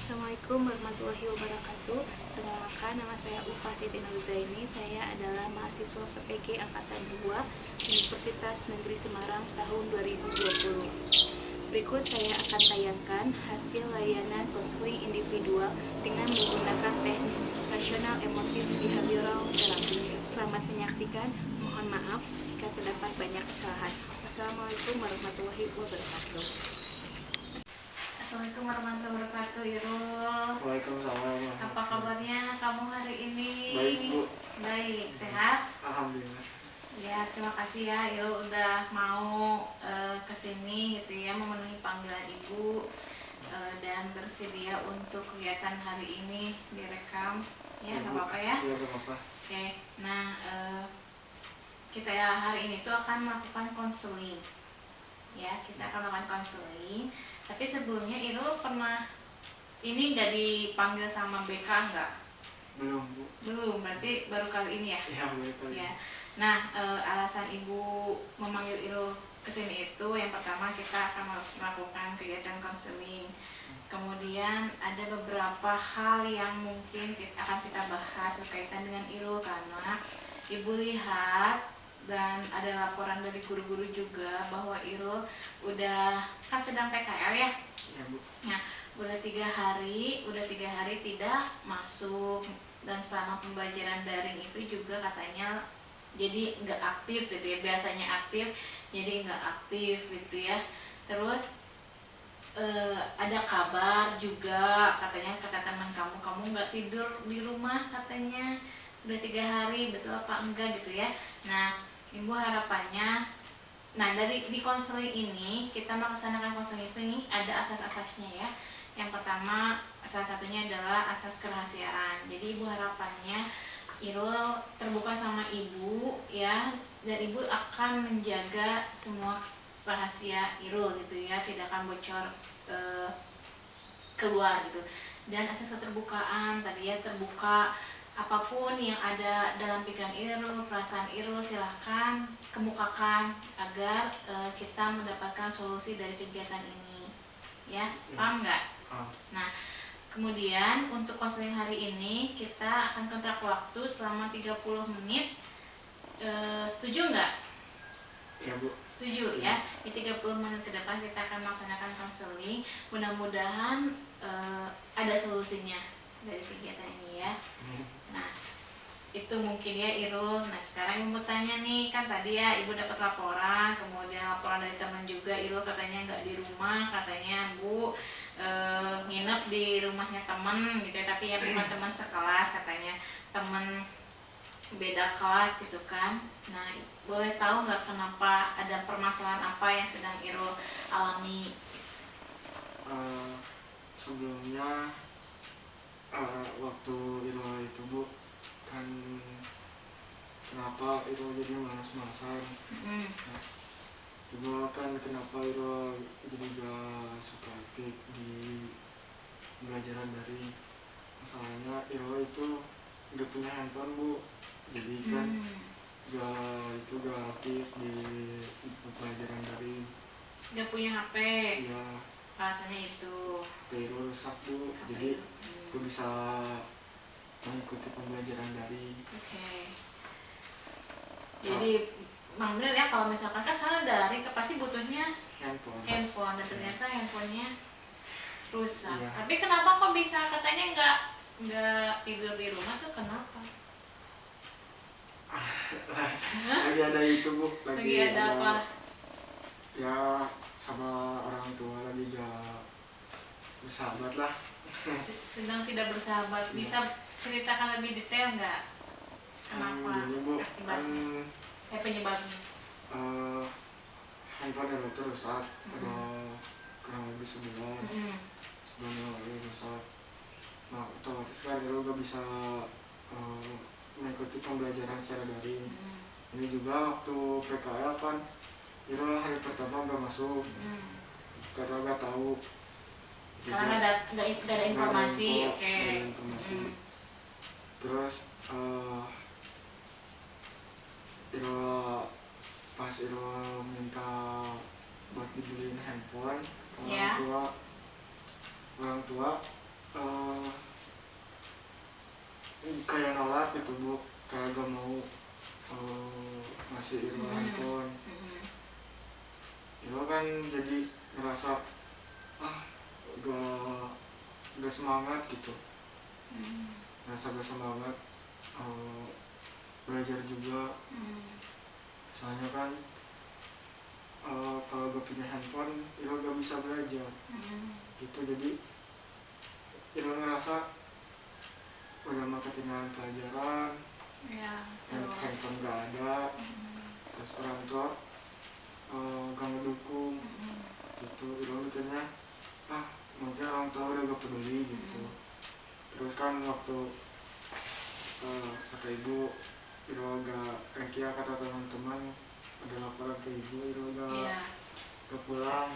Assalamualaikum warahmatullahi wabarakatuh. Perkenalkan, nama saya Ufa Siti Nurzaini. Saya adalah mahasiswa PPG Angkatan 2 Universitas Negeri Semarang tahun 2020. Berikut saya akan tayangkan hasil layanan konseling individual dengan menggunakan teknik rasional emotif behavioral therapy. Selamat menyaksikan. Mohon maaf jika terdapat banyak kesalahan. Wassalamualaikum warahmatullahi wabarakatuh. Assalamualaikum warahmatullahi wabarakatuh, Irul. Waalaikumsalam. Apa kabarnya kamu hari ini? Baik, Bu. Baik, sehat? Alhamdulillah. Ya, terima kasih ya Irul udah mau kesini gitu ya, memenuhi panggilan Ibu dan bersedia untuk kegiatan hari ini direkam. Ya, nggak apa-apa ya? Iya, nggak apa-apa. Oke, nah kita ya hari ini tuh akan melakukan konseling. Ya, kita akan melakukan konseling. Tapi sebelumnya Irul pernah ini nggak dipanggil sama BK nggak? Belum, Bu. Belum, berarti baru kali ini ya? Iya, betul. Ya. Nah, alasan Ibu memanggil Irul kesini itu yang pertama kita akan melakukan kegiatan konseling. Kemudian ada beberapa hal yang mungkin akan kita bahas berkaitan dengan Irul karena Ibu lihat dan ada laporan dari guru-guru juga bahwa Irul udah kan sedang PKL ya. Iya, Bu. Nah, udah 3 hari tidak masuk dan selama pembelajaran daring itu juga katanya jadi nggak aktif gitu ya, biasanya aktif jadi nggak aktif gitu ya. Terus ada kabar juga katanya kata teman kamu nggak tidur di rumah katanya udah 3 hari, betul apa enggak gitu ya. Nah, Ibu harapannya, nah di konseling ini kita melaksanakan konseling ini ada asas-asasnya ya. Yang pertama salah satunya adalah asas kerahasiaan. Jadi Ibu harapannya Irul terbuka sama Ibu ya, dan Ibu akan menjaga semua rahasia Irul gitu ya, tidak akan bocor keluar gitu. Dan asas keterbukaan tadi ya, terbuka apapun yang ada dalam pikiran Irul, perasaan Irul silahkan kemukakan agar kita mendapatkan solusi dari kegiatan ini ya, paham nggak? Nah, kemudian untuk konseling hari ini kita akan kontrak waktu selama 30 menit. Setuju nggak? Iya, Bu. Setuju ya. Di 30 menit ke depan kita akan melaksanakan konseling. Mudah-mudahan ada solusinya dari kegiatan ini ya. Nah, itu mungkin ya Irul. Nah, sekarang Ibu mau tanya nih, kan tadi ya Ibu dapat laporan, kemudian laporan dari teman juga, Irul katanya nggak di rumah, katanya Bu nginep di rumahnya teman gitu ya, tapi ya bukan teman sekelas, katanya teman beda kelas gitu kan. Nah, boleh tahu nggak kenapa, ada permasalahan apa yang sedang Irul alami? Sebelumnya waktu Irul itu, Bu, kan kenapa Irul jadi malas-malasan. Nah, juga kan kenapa Irul jadi gak suka aktif di pembelajaran dari, masalahnya Irul itu gak punya handphone, Bu, jadi kan gak aktif di pembelajaran dari. Gak punya HP? Ya, Alasannya itu Irul rusak, Bu, HP. jadi gue bisa mengikuti pembelajaran dari. Oke. Jadi memang benar ya, kalau misalkan kan sekarang dari pasti butuhnya handphone dan ternyata handphonenya rusak. Iya. Tapi kenapa kok bisa katanya nggak tidur di rumah tuh, kenapa? Lagi ada itu, Bu, Lagi ada apa? Ya, sama orang tua lagi gak bersahabat lah. Sedang tidak bersahabat. Bisa ceritakan lebih detail nggak? Kenapa? Gini, Bu, kan Penyebabnya? handphone Irul itu rusak, ada kurang lebih sebulan yang lalu rusak. Nah, otomatis kan Irul gak bisa mengikuti pembelajaran secara daring. Ini juga waktu PKL kan Irul hari pertama gak masuk karena gak tahu. Karena nggak ada informasi. Oke. Terus pas Irul minta buat dibeliin handphone ke orang tua eh, kayak nolak gitu bu, kayak gak mau ngasih Iro handphone. Iro kan jadi ngerasa gak semangat gitu, ngerasa gak semangat belajar juga. Soalnya kan kalau gak punya handphone Iro gak bisa belajar gitu. Jadi Iro ngerasa udah mau ketinggalan pelajaran Ya, dan handphone gak ada, terus orang tua gak ngedukung gitu. Iro mikirnya mungkin orang tua udah gak peduli gitu. Terus kan waktu kata ibu Iro gak kata teman-teman ada laporan ke ibu, Iro gak pulang.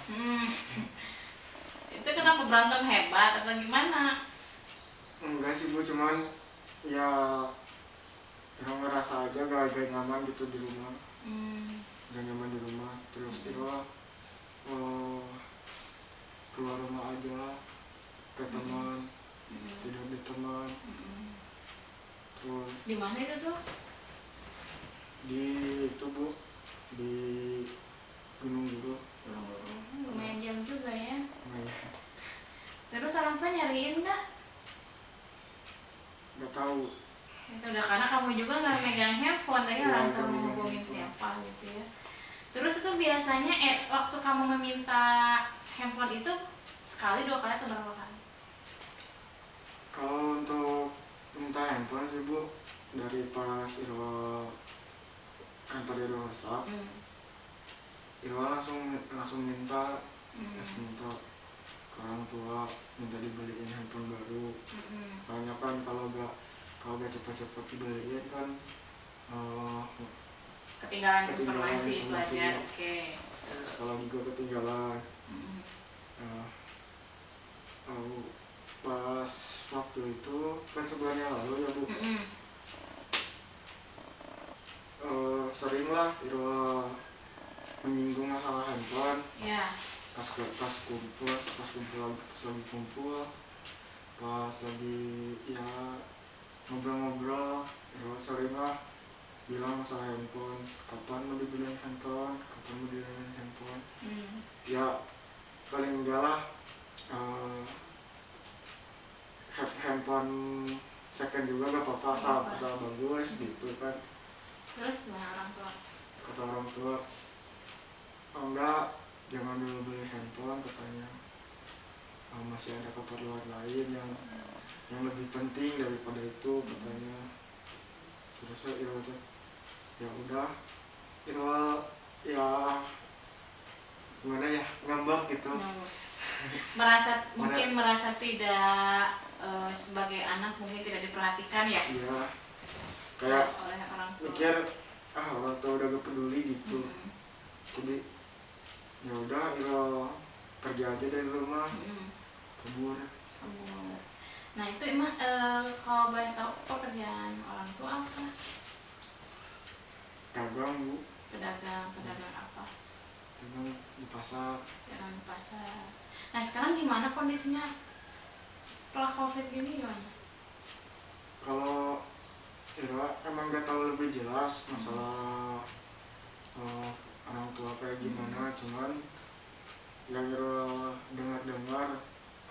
Itu kenapa berantem hebat atau gimana? Enggak sih bu, cuman ya Iro ngerasa aja gak nyaman gitu di rumah, gak nyaman di rumah. Terus Iro keluar rumah aja ke teman, tidur di teman. Terus Di mana itu tuh? di itu bu, di Gunung Guru. Lumayan jam juga ya. Lumayan. Terus orang tua nyariin nggak? Gak tahu. Itu udah karena kamu juga nggak megang handphone, tadi Iya, orang tua nggak mau megang ngubungin handphone. siapa gitu ya. Terus itu biasanya waktu kamu meminta handphone itu sekali, 2 kali atau berapa kali? Kalau untuk minta handphone sih bu, dari pas Iro kantor Iro WhatsApp, Iro langsung minta ke orang tua, minta dibeliin handphone baru. Soalnya kan kalau gak cepet-cepet dibeliin kan Ketinggalan Ketinggalan informasi informasi. belajar. Oke. sekolah juga ketinggalan. Pas waktu itu kan sebulan yang lalu ya bu, sering lah Iro menyinggung masalah handphone. Ya. Pas lagi kumpul, pas lagi ya ngobrol-ngobrol, Iro sering lah bilang masalah handphone, kapan mau dibeliin handphone. Ya paling enggak lah handphone second juga gak apa-apa, asal bagus gitu kan. Terus gimana orang tua? Kata orang tua, enggak, jangan dulu beli handphone katanya, masih ada keperluan lain yang lebih penting daripada itu katanya. Terus ya udah ya gimana ya, ngambek gitu. Merasa tidak sebagai anak mungkin tidak diperhatikan ya. Iya, kayak oleh orang tua. mikir orang tua udah gak peduli gitu. Jadi ya udah kerja aja dari rumah, kabur. Nah itu emang kalau boleh tahu pekerjaan orang tua apa? Dagang bu, Pedagang apa? dagang di pasar. Pedagang di pasar. Nah sekarang gimana kondisinya setelah COVID gini, gimana? Kalau emang gak tahu lebih jelas masalah orang tua kayak gimana, cuman yang dengar,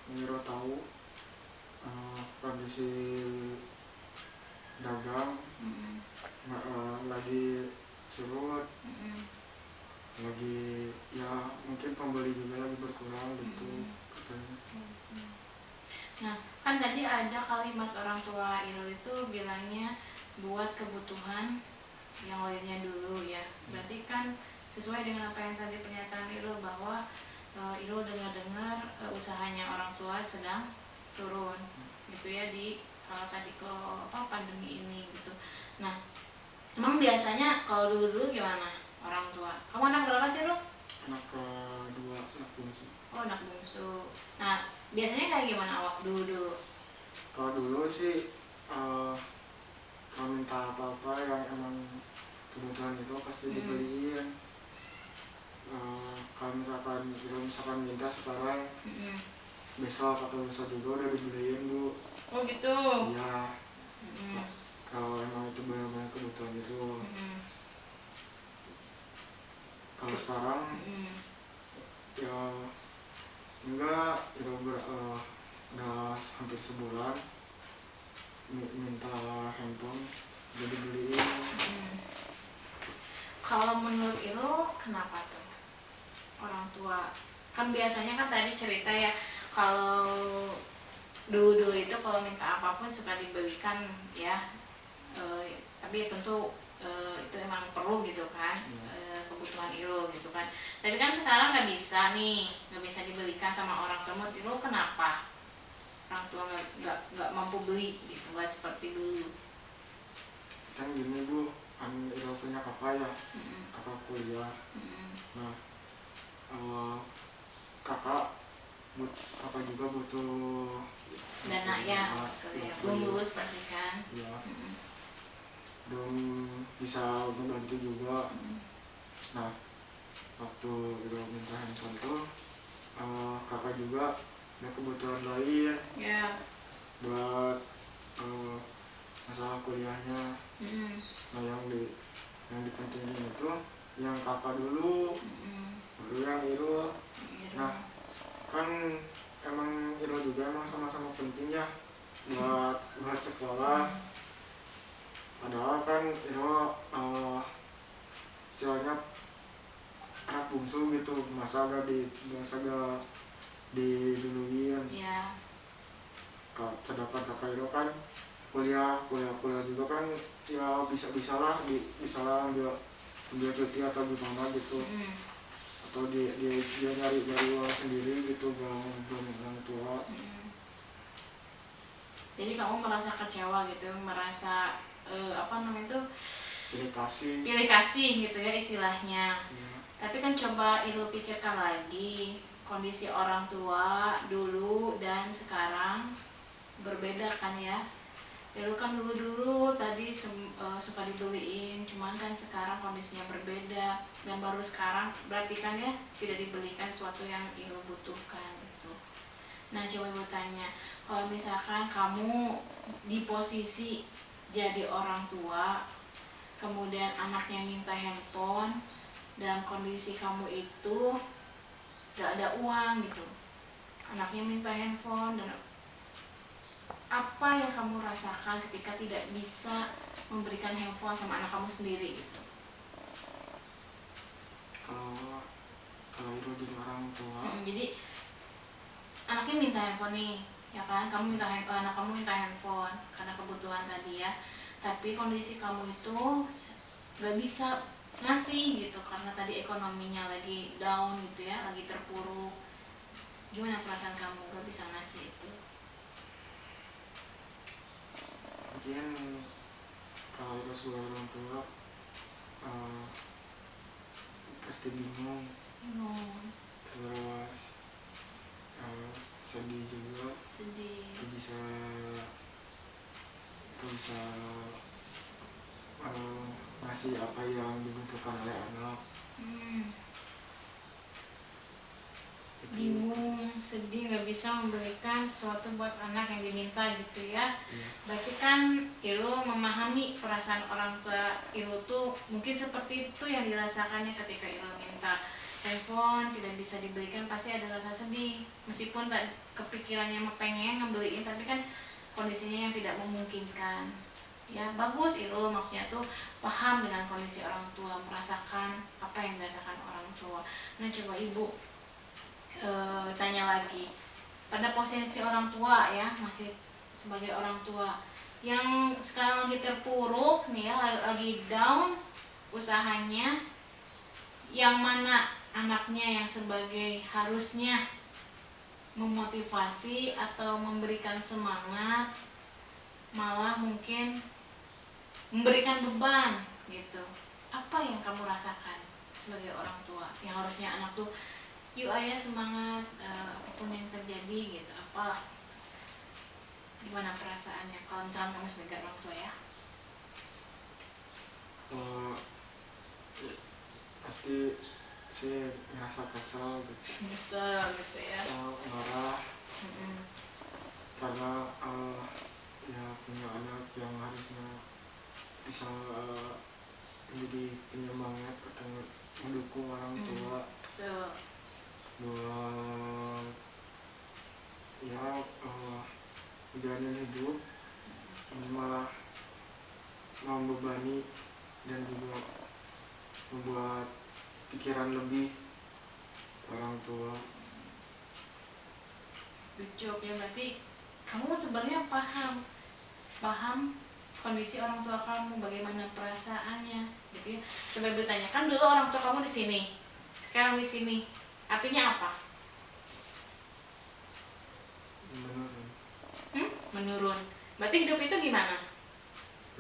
yang tahu kondisi dagang lagi surut, lagi ya mungkin pembeli juga lagi berkurang gitu katanya. Nah kan tadi ada kalimat orang tua Irul itu bilangnya buat kebutuhan yang lainnya dulu ya. Berarti kan sesuai dengan apa yang tadi pernyataan Irul bahwa Irul dengar usahanya orang tua sedang turun gitu ya di kalau tadi ke pandemi ini gitu. Nah emang biasanya kalau dulu gimana orang tua? Kamu anak berapa sih Irul? Anak kedua, anak bungsu. Oh anak bungsu. Nah biasanya kayak gimana awak dulu? Kalau dulu sih kalau minta apa-apa yang emang kebutuhan itu pasti dibeliin. Kalau misalkan minta sekarang besok atau besok juga udah dibeliin Bu. Oh gitu. Iya, Mm-mm. kalau emang itu benar-benar kebutuhan itu. Mm-mm. Kalau sekarang Mm-mm. ya enggak, ya udah hampir sebulan minta handphone jadi beliin. Mm. Kalau menurut Ilu kenapa tuh orang tua? Kan biasanya kan tadi cerita ya, kalau dulu itu kalau minta apapun suka dibelikan ya. Tapi tentu itu emang perlu gitu kan, kebutuhan Ilu gitu kan. Tapi kan sekarang nggak bisa nih, nggak bisa dibelikan sama orang tua. Menurut Ilu kenapa orang tua nggak mampu beli gitu, nggak seperti dulu? Kan gini Bu, kan Ira punya kakak ya, Mm-mm. kakak kuliah. Mm-mm. Nah, kakak kakak juga butuh Dana ya, dana, ya, belum lulus berarti kan. ya, Mm-mm. belum bisa membantu juga. Mm-mm. Nah, waktu Ira minta handphone tuh, kakak juga ada kebutuhan lain Ya. buat masalah kuliahnya. Mm-mm. Nah, yang dipentingin itu yang kakak dulu, Mm-mm. baru yang Iro. Iya. Nah, kan emang Iro juga emang sama-sama penting ya buat sekolah. Padahal kan Iro istilahnya anak bungsu gitu, masa gak diduluin. Ya. Terdapat kakak Iro kan kuliah juga kan, ya bisa lah ambil cuti atau gimana gitu, Mm-mm. atau dia nyari uang sendiri gitu, belum orang tua. Mm-mm. Jadi kamu merasa kecewa gitu, merasa apa namanya itu, pilih kasih gitu ya istilahnya. Ya, Tapi kan coba Ilu pikirkan lagi, kondisi orang tua dulu dan sekarang berbeda kan ya. Dulu kan dulu tadi suka dibeliin, cuman kan sekarang kondisinya berbeda, dan baru sekarang berarti kan ya tidak dibelikan sesuatu yang Ilu butuhkan gitu. Nah coba Ibu tanya, kalau misalkan kamu di posisi jadi orang tua, kemudian anaknya minta handphone, dan kondisi kamu itu gak ada uang gitu, anaknya minta handphone, dan apa yang kamu rasakan ketika tidak bisa memberikan handphone sama anak kamu sendiri gitu? kalau Iro jadi orang tua, Jadi anaknya minta handphone nih, ya kan? Anak kamu minta handphone karena kebutuhan tadi ya. Tapi kondisi kamu itu gak bisa ngasih gitu karena tadi ekonominya lagi down gitu ya, lagi terpuruk. Gimana perasaan kamu gak bisa ngasih itu? mungkin kalau Iro sebagai orang tua pasti bingung, terus sedih juga, Sedih. gak bisa ngasih apa yang dibutuhkan oleh anak. Bingung, sedih, nggak bisa memberikan sesuatu buat anak yang diminta gitu ya. Iya. Berarti kan Ilu memahami perasaan orang tua Ilu tuh mungkin seperti itu yang dirasakannya ketika Ilu minta handphone tidak bisa dibelikan, pasti ada rasa sedih. Meskipun tak kepikirannya pengen ngebeliin, tapi kan kondisinya yang tidak memungkinkan. Ya bagus Ilu maksudnya tuh paham dengan kondisi orang tua, merasakan apa yang dirasakan orang tua. Nah coba Ibu tanya lagi, pada posisi orang tua ya, masih sebagai orang tua yang sekarang lagi terpuruk nih ya, lagi down usahanya, yang mana anaknya yang sebagai harusnya memotivasi atau memberikan semangat, malah mungkin memberikan beban gitu. Apa yang kamu rasakan sebagai orang tua yang harusnya anak tuh yuk ayah semangat, apapun yang terjadi gitu, apa gimana perasaannya kalau misalnya kamu sebagai orang tua ya? Pasti sih ngerasa kesel gitu, Nyesel gitu ya. marah, Mm-mm. karena ya punya anak yang harusnya bisa menjadi penyemangat atau mendukung orang tua Betul. buat ya menjalani hidup. Ini malah membebani dan juga membuat pikiran lebih ke orang tua. Lucu ya, berarti kamu sebenarnya paham kondisi orang tua kamu, bagaimana perasaannya gitu ya. Coba Ibu tanyakan dulu, orang tua kamu di sini, sekarang di sini, artinya apa? Menurun, Menurun. Berarti hidup itu gimana?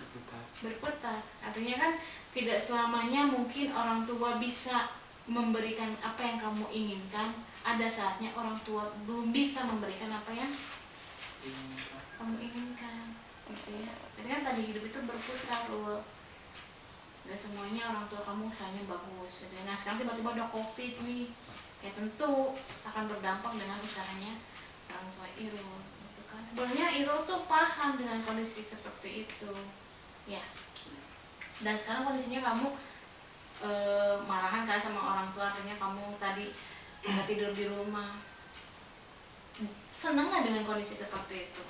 berputar. Berputar. Artinya kan tidak selamanya mungkin orang tua bisa memberikan apa yang kamu inginkan. Ada saatnya orang tua belum bisa memberikan apa yang kamu inginkan, gitu ya. Jadi kan tadi hidup itu berputar loh. Gak semuanya orang tua kamu usahanya bagus gitu. Nah sekarang tiba-tiba ada COVID nih, ya tentu akan berdampak dengan usahanya orang tua Irul gitu kan. Sebenarnya Irul tuh paham dengan kondisi seperti itu ya. Dan sekarang kondisinya kamu marahan kan sama orang tua, artinya kamu tadi nggak tidur di rumah. Seneng nggak dengan kondisi seperti itu?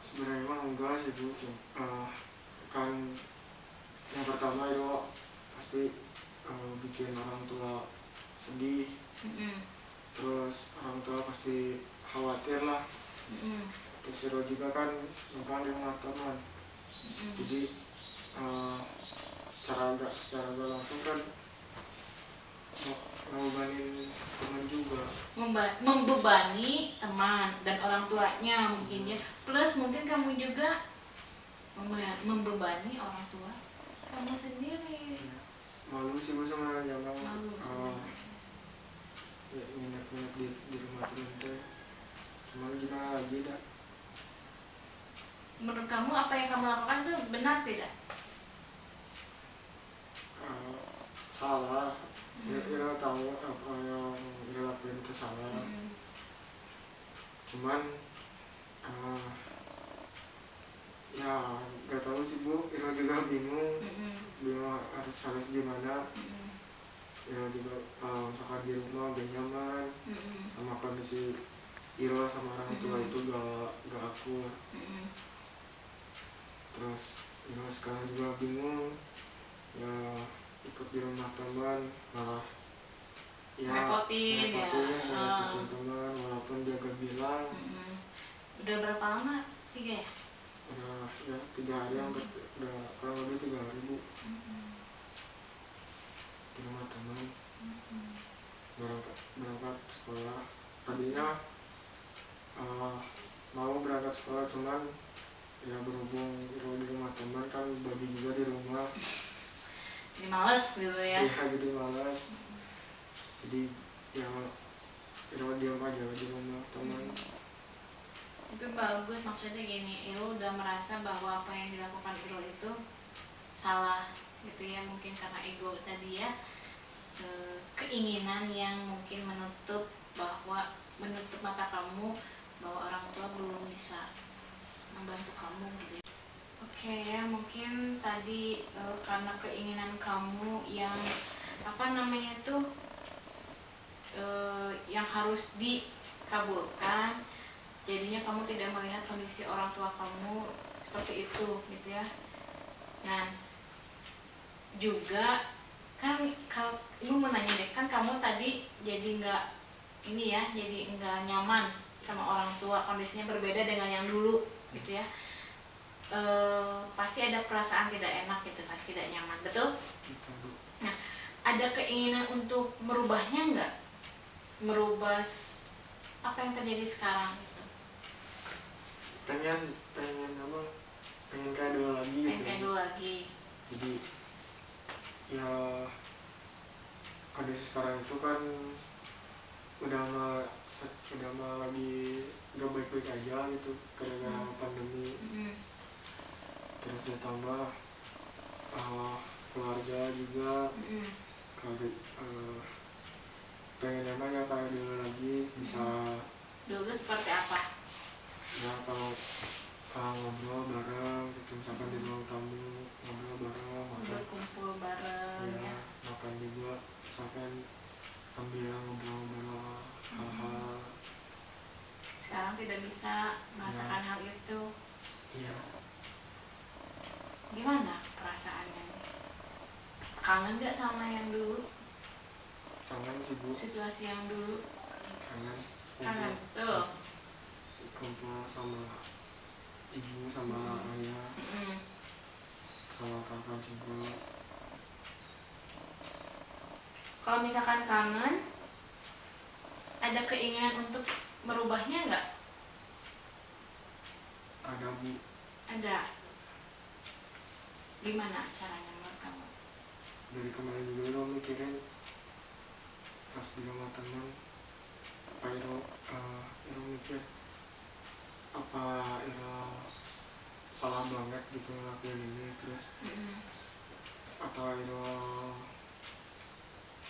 Sebenarnya mah enggak sih Bu, kan yang pertama itu pasti bikin orang tua sedih. Terus orang tua pasti khawatir lah. Terus Iro juga kan numpang di rumah teman. Jadi secara gak langsung kan ngebebanin teman juga. Membebani teman dan orang tuanya mungkin ya, plus mungkin kamu juga membebani orang tua kamu sendiri. Malu sih Bu sama jangan Malu sebenarnya. ya nginep di rumah temen teh. Cuman gimana lagi dah. Menurut kamu apa yang kamu lakukan itu benar tidak? Salah. Ira tahu apa yang Ira lakuin itu salah. Cuman ya gak tahu sih Bu, Ira juga bingung harus gimana. Ira juga kalau misalkan di rumah gak nyaman sama kondisi Ira sama orang tua itu gak akur. Terus Ira sekarang juga bingung ya ikut di rumah teman malah ya Repotin ya. ngerepotin teman walaupun dia gak bilang. Udah berapa lama? 3 ya? Udah ya 3 hari yang udah kurang lebih 3 hari Bu di rumah teman. Berangkat sekolah tadinya mau berangkat sekolah, cuman ya berhubung di rumah teman kan bagi juga di rumah. Jadi males gitu ya. Iya jadi malas. Jadi ya diam aja di rumah teman. Tapi bagus, maksudnya gini, Irul udah merasa bahwa apa yang dilakukan Irul itu salah gitu ya, mungkin karena ego tadi ya, keinginan yang mungkin menutup mata kamu bahwa orang tua belum bisa membantu kamu gitu ya. Oke ya, mungkin tadi karena keinginan kamu yang yang harus dikabulkan, jadinya kamu tidak melihat kondisi orang tua kamu seperti itu gitu ya. Nah juga kan kalau Ibu mau nanya deh, kan kamu tadi jadi nggak nyaman sama orang tua, kondisinya berbeda dengan yang dulu gitu ya. Pasti ada perasaan tidak enak gitu kan, tidak nyaman, betul? Nah ada keinginan untuk merubahnya nggak? Merubah apa yang terjadi sekarang gitu? pengen kayak dulu lagi gitu. Pengen kayak dulu lagi. Jadi ya kondisi sekarang itu kan udah mah lagi gak baik-baik aja gitu karena pandemi. Terus ditambah keluarga juga keluarga pengen emang ya kayak dulu lagi bisa Dulu seperti apa? Ya kalau ngobrol bareng gitu, misalkan di ruang tamu ngobrol bareng, makan, Berkumpul bareng ya ya. makan juga, misalkan sambil ngobrol-ngobrol hal-hal. Sekarang tidak bisa merasakan Ya. hal itu. Iya, Gimana perasaannya? Kangen gak sama yang dulu? kangen sih Bu, Situasi yang dulu? kangen Kangen, kumpul, betul. kumpul sama ibu, sama ayah, Mm-mm. sama kakak juga. Kalau misalkan kangen, ada keinginan untuk merubahnya nggak? Ada Bu, Ada. Gimana caranya menurut kamu? dari kemarin juga lo mikirin pas di rumah teman, apa Iro mikir apa Iro salah banget gitu ngelakuin ini, terus Mm-mm. atau Iro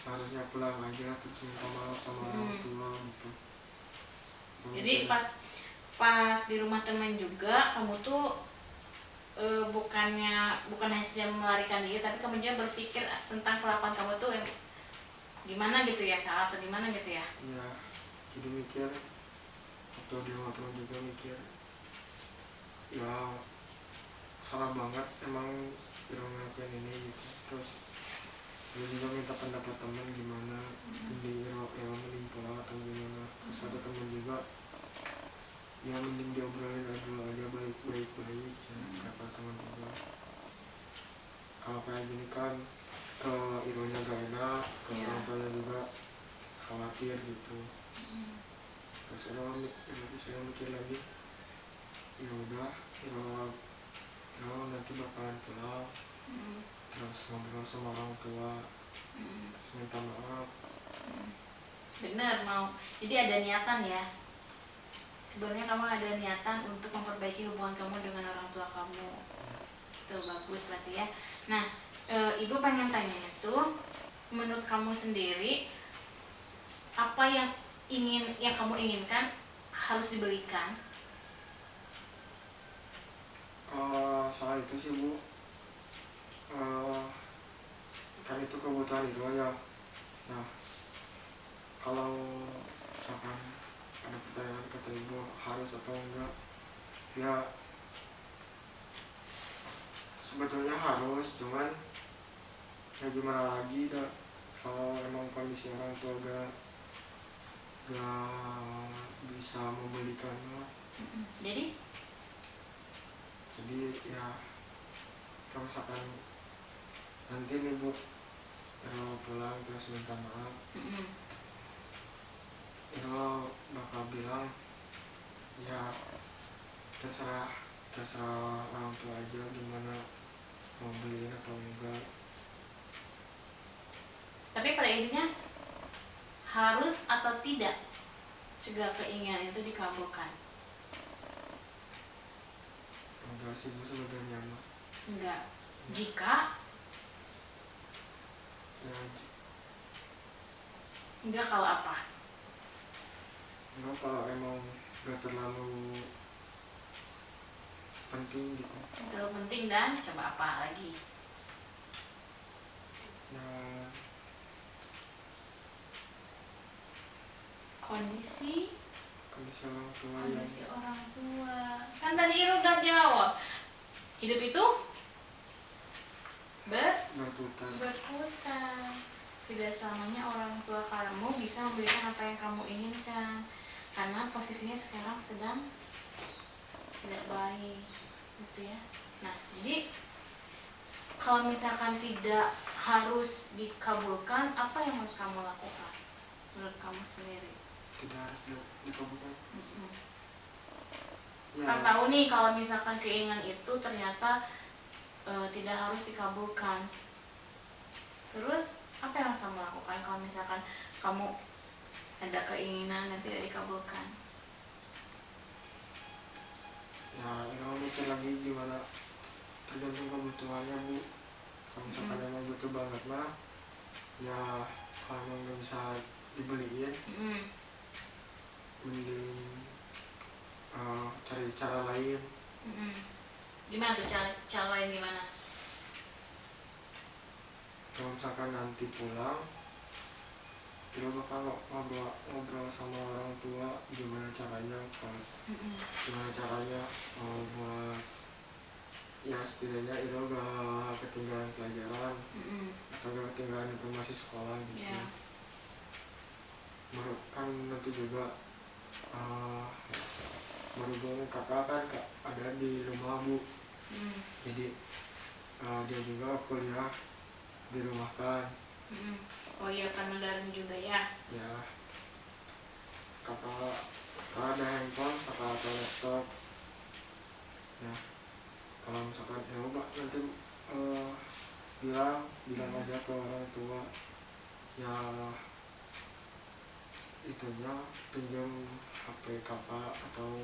harusnya pulang aja terus minta maaf sama orang tua gitu. Jadi pas di rumah teman juga kamu tuh bukan hanya saja melarikan diri, tapi kamu juga berpikir tentang kelakuan kamu tuh yang gimana gitu ya, salah atau gimana gitu ya. Ya jadi mikir, atau di rumah teman juga mikir ya salah banget emang Iro ngelakuin ini gitu. Terus Iro juga minta pendapat teman gimana, mending Iro mending pulang atau gimana. Terus ada teman juga ya mending diobrolin aja baik-baik kata teman juga. Kalau kayak gini kan ke Ironya gak enak, ke Iya. orang tuanya juga khawatir gitu. Terus saya mikir lagi, ya udah Iro nanti bakalan pulang, terus ngobrol sama orang tua, terus minta maaf. Bener, mau jadi ada niatan ya, sebenarnya kamu ada niatan untuk memperbaiki hubungan kamu dengan orang tua kamu. Itu bagus berarti ya. Nah, ibu pengen tanya itu, menurut kamu sendiri apa yang kamu inginkan harus diberikan? Kalau soal itu sih Bu, kan itu kebutuhan Iro ya. Nah kalau misalkan ada pertanyaan kata ibu harus atau enggak, ya sebetulnya harus, cuman ya gimana lagi dah kalau emang kondisi orang tua gak bisa membelikannya. Jadi Jadi ya kalau misalkan nanti nih Bu pulang terus minta maaf, bakal bilang ya terserah orang tua aja gimana mau beliin atau enggak. tapi pada intinya harus atau tidak segala keinginan itu dikabulkan? Enggak sih Bu, sebenarnya mah Enggak. Jika ya enggak, kalau apa? enggak kalau emang gak terlalu penting gitu. Terlalu penting dan coba apa lagi? Nah Kondisi orang tua orang tua. Kan tadi Iru udah jawab. Hidup itu berputar. berputar. Tidak selamanya orang tua kamu bisa memberikan apa yang kamu inginkan, karena posisinya sekarang sedang tidak baik, gitu ya. Nah, jadi kalau misalkan tidak harus dikabulkan, apa yang harus kamu lakukan menurut kamu sendiri? Tidak harus dikabulkan. Ya, Kan tahu nih kalau misalkan keinginan itu ternyata tidak harus dikabulkan. Terus apa yang kamu lakukan kalau misalkan kamu ada keinginan yang tidak dikabulkan? ya Iro mikir lagi gimana, tergantung kebutuhannya Bu. Kalau misalkan emang butuh banget mah ya kalau emang gak bisa dibeliin mending cari cara lain. Gimana tuh cara lain gimana? Kalau misalkan nanti pulang, kita bakal ngobrol sama orang tua gimana caranya buat ya setidaknya itu gak ketinggalan pelajaran atau gak ketinggalan informasi sekolah gitu. Yeah. Kan nanti juga berhubung kakak kan ada di rumah bu, jadi dia juga kuliah di rumah kan. Oh iya, kan daring juga ya. Ya, kakak ada handphone, kakak ada laptop. Ya, kalau misalkan ya mbak nanti bilang aja ke orang tua ya itunya pinjam HP kakak atau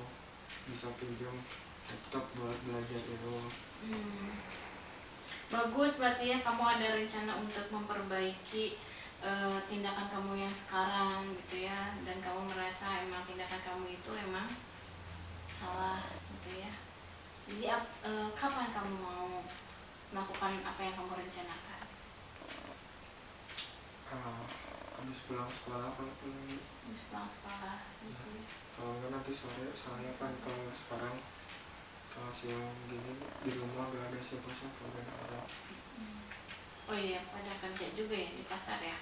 bisa pinjam laptop buat belajar itu. Bagus, berarti ya kamu ada rencana untuk memperbaiki tindakan kamu yang sekarang gitu ya, dan kamu merasa emang tindakan kamu itu emang salah gitu ya. Jadi kapan kamu mau melakukan apa yang kamu rencanakan? Habis pulang sekolah kalau Habis pulang sekolah gitu ya. Kalau enggak nanti sore, soalnya kan kalau sekarang kalau siang gini di rumah gak ada siapa-siapa, gak ada orang. Oh iya, pada kerja juga ya di pasar ya?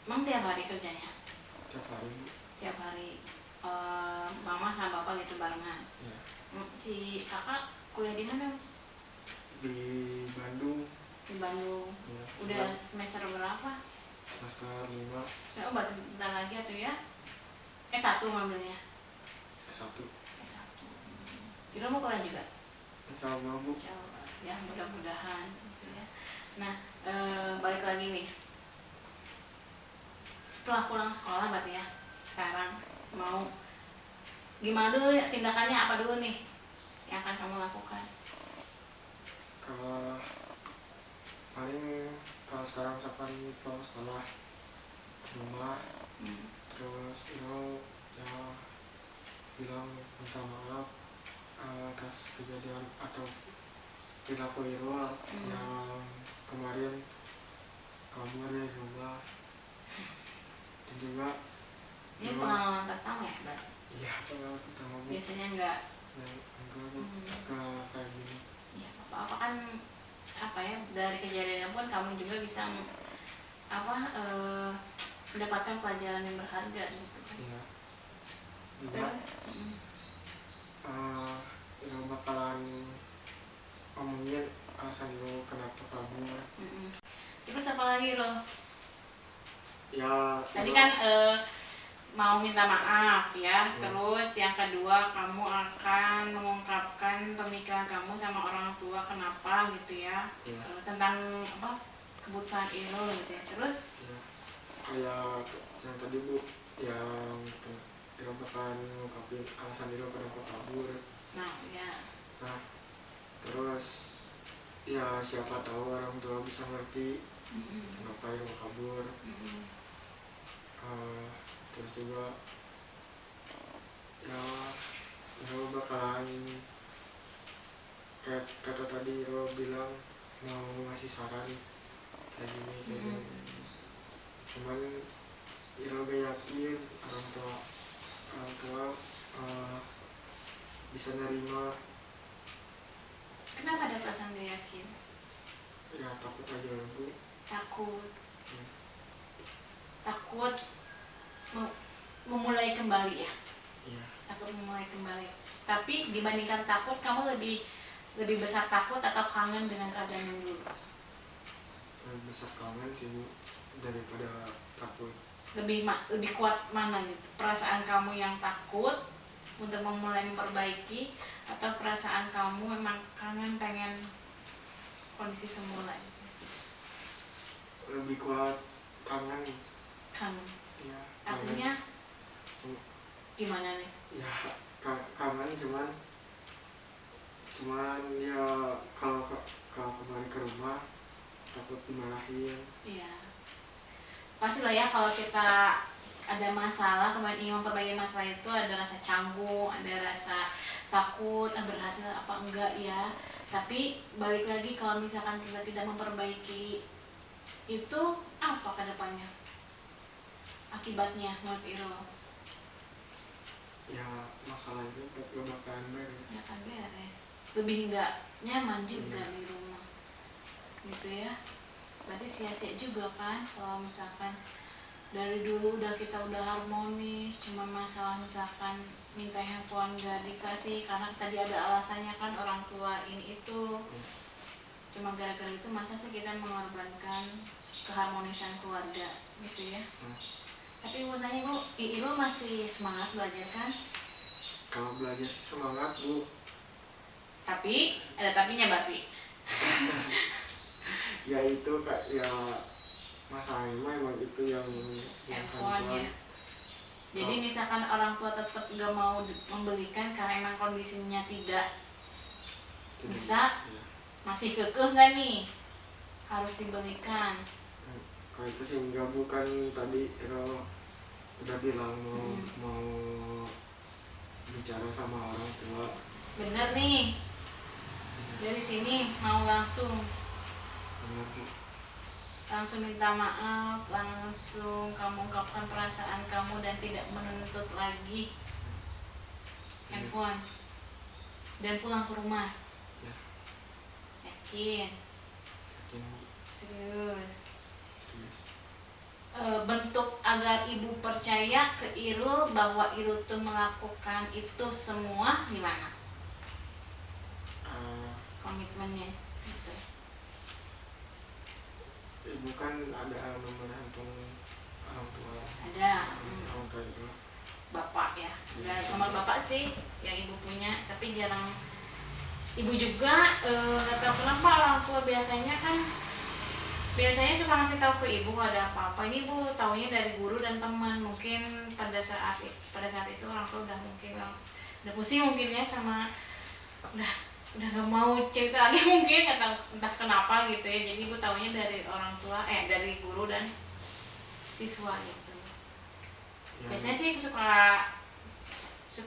Emang tiap hari kerjanya? Tiap hari bu. Tiap hari. Mama sama bapak gitu barengan? Ya. Si kakak kuliah di mana? Di Bandung. Di Bandung. Ya. Udah semester berapa? Semester 5. Oh, bentar lagi tuh ya? S1 ngambilnya? S1. S1. Ira mau kuliah juga? Insya Allah bu. Insya Allah, ya mudah-mudahan gitu ya. Nah, balik lagi nih. Setelah pulang sekolah berarti ya, sekarang mau gimana dulu ya, tindakannya apa dulu nih yang akan kamu lakukan? Kalau paling kalau sekarang misalkan pulang sekolah ke rumah, terus itu ya bilang minta maaf atas kejadian atau perilaku Irul yang kemarin kabur dari rumah. Dan juga Ini pengalaman pertama ya berarti? iya, pengalaman pertama bu. Biasanya enggak kayak gini. Ya, apa kan apa ya, dari kejadian pun kamu juga bisa mendapatkan pelajaran yang berharga gitu kan. Iya. Juga Irul bakalan ngomongin alasan Irul kenapa kabur. Terus apa lagi loh? Ya Tadi kan mau minta maaf ya. Terus yang kedua kamu akan mengungkapkan pemikiran kamu sama orang tua kenapa gitu ya. Tentang apa kebutuhan Irul gitu ya. Terus kayak yang tadi bu, yang Irul bakalan ngungkapin alasan Irul kenapa kabur. Nah ya. Nah terus ya siapa tahu orang tua bisa ngerti kenapa Irul kabur. Terus juga ya Irul bakalan kayak kata tadi Irul bilang mau ngasih saran kayak gini. Cuman Irul gak yakin orang tua bisa nerima. Kenapa ada perasaan gak yakin? Ya takut aja bu. Takut memulai kembali ya. Iya. Takut memulai kembali. Tapi dibandingkan takut, kamu lebih besar takut atau kangen dengan keadaan yang dulu? Lebih besar kangen sih bu daripada takut. Lebih kuat mana gitu? Perasaan kamu yang takut untuk memulai memperbaiki, atau perasaan kamu memang kangen pengen kondisi semula gitu? Lebih kuat kangen. Ya, Artinya gimana nih? Ya kangen cuman ya kalau kembali ke rumah takut dimarahin. Iya. Pastilah ya kalau kita ada masalah, kemudian ingin memperbaiki masalah itu, ada rasa canggung, ada rasa takut, berhasil apa enggak ya. Tapi balik lagi, kalau misalkan kita tidak memperbaiki itu, apa ke depannya akibatnya menurut Irul? Ya masalah itu gak bakalan beres. Ya kan beres, lebih enggak nyaman juga di rumah gitu ya. Berarti sia-sia juga kan kalau misalkan dari dulu kita udah harmonis, cuma masalah misalkan minta handphone gak dikasih karena tadi ada alasannya kan, orang tua ini itu. Cuma gara-gara itu masa sih kita mengorbankan keharmonisan keluarga gitu ya. Tapi mau tanya Bu, Ibu masih semangat belajar kan? Kalau belajar sih semangat Bu, Tapi ada tapinya berarti. ya itu kak, ya masalahnya emang itu yang Handphone ya. Jadi misalkan orang tua tetap gak mau membelikan karena emang kondisinya tidak bisa, ya. masih kekeh gak nih harus dibelikan? Kalau itu sih enggak, bukan tadi Ero udah bilang mau bicara sama orang tua. Bener nih, dari sini mau langsung minta maaf, langsung kamu ungkapkan perasaan kamu dan tidak menuntut lagi handphone dan pulang ke rumah. Ya. Yakin? Yakin Bu. Serius? Yes. Bentuk agar ibu percaya ke Irul bahwa Irul tuh melakukan itu semua gimana? Komitmennya gitu. Ibu kan ada nomor handphone orang tua. Ada. Orang tua itu. Bapak ya, udah nomor bapak sih yang ibu punya, tapi jarang. Ibu juga nggak tahu kenapa orang tua biasanya suka ngasih tahu ke ibu kalau ada apa-apa. Ini ibu taunya dari guru dan teman. Mungkin pada saat itu orang tua udah pusing mungkin ya, sama udah gak mau cerita lagi mungkin, entah kenapa gitu ya. Jadi ibu taunya dari orang tua, dari guru dan siswa gitu. Ya. Biasanya sih suka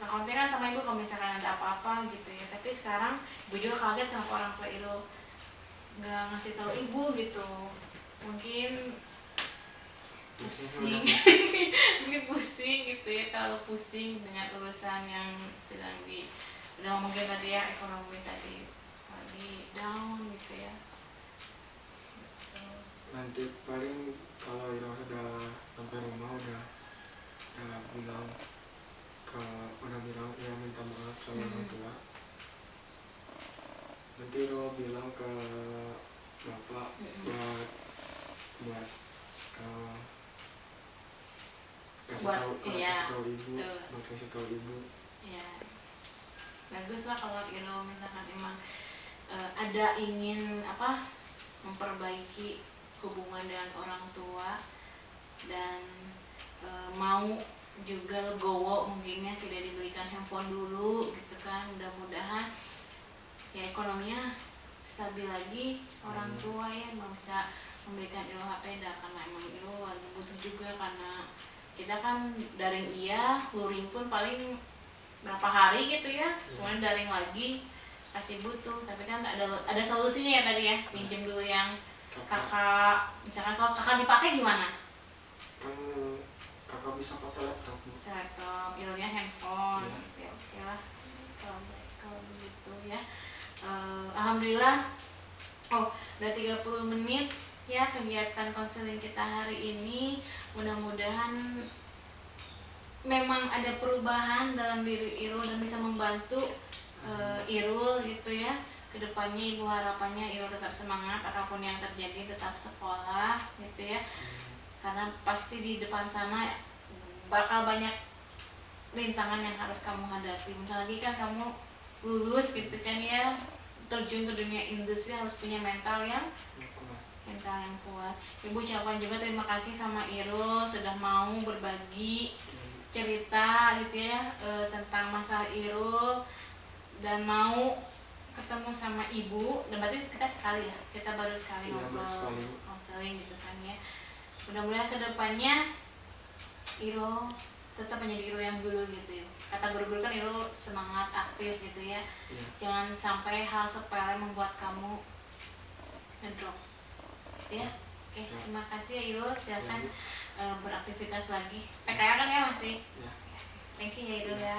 kontekan sama ibu kalau misalkan ada apa-apa gitu ya. Tapi sekarang ibu juga kaget kenapa orang tua Irul nggak ngasih tahu ibu gitu. Mungkin pusing mungkin pusing gitu ya, kalau pusing dengan urusan yang sedang udah mungkin tadi ya, ekonomi tadi lagi down gitu ya. Nanti paling kalau Ira sudah sampai rumah udah bilang ya minta maaf sama orang tua. Nanti Ira bilang ke bapak buat kasih tahu ibu. Ya, bagus lah kalau Iro misalkan emang ada ingin memperbaiki hubungan dengan orang tua dan mau juga legowo mungkinnya tidak dibelikan handphone dulu gitu kan. Mudah-mudahan ya ekonominya stabil lagi, orang tua ya mau bisa memberikan Iro HP dah, karena emang Iro lagi butuh juga, karena kita kan daring luring pun paling berapa hari gitu ya, kemudian daring lagi kasih butuh. Tapi kan ada solusinya ya tadi ya, pinjam dulu yang kakak, misalkan kalau kakak dipakai gimana? Kan kakak bisa pakai laptop. Irulnya handphone. Ya oke lah kalau begitu ya. Alhamdulillah udah 30 menit ya kegiatan konseling kita hari ini. Mudah-mudahan memang ada perubahan dalam diri Irul dan bisa membantu Irul gitu ya. Kedepannya ibu harapannya Irul tetap semangat, apapun yang terjadi tetap sekolah gitu ya. Karena pasti di depan sana bakal banyak rintangan yang harus kamu hadapi. Bentar lagi kan kamu lulus gitu kan ya, terjun ke dunia industri, harus punya mental yang kuat. Ibu ucapkan juga terima kasih sama Irul sudah mau berbagi cerita gitu ya tentang masalah Irul dan mau ketemu sama ibu. Dan berarti kita baru sekali ngobrol konseling gitu kan ya. Mudah-mudahan kedepannya Irul tetap menjadi Irul yang dulu gitu ya. Kata guru-guru kan Irul semangat aktif gitu ya. Jangan sampai hal sepele membuat kamu ngedrop ya. Oke, terima kasih ya Irul, silakan beraktivitas lagi. PKL kan ya masih? Thank you ya Irul ya.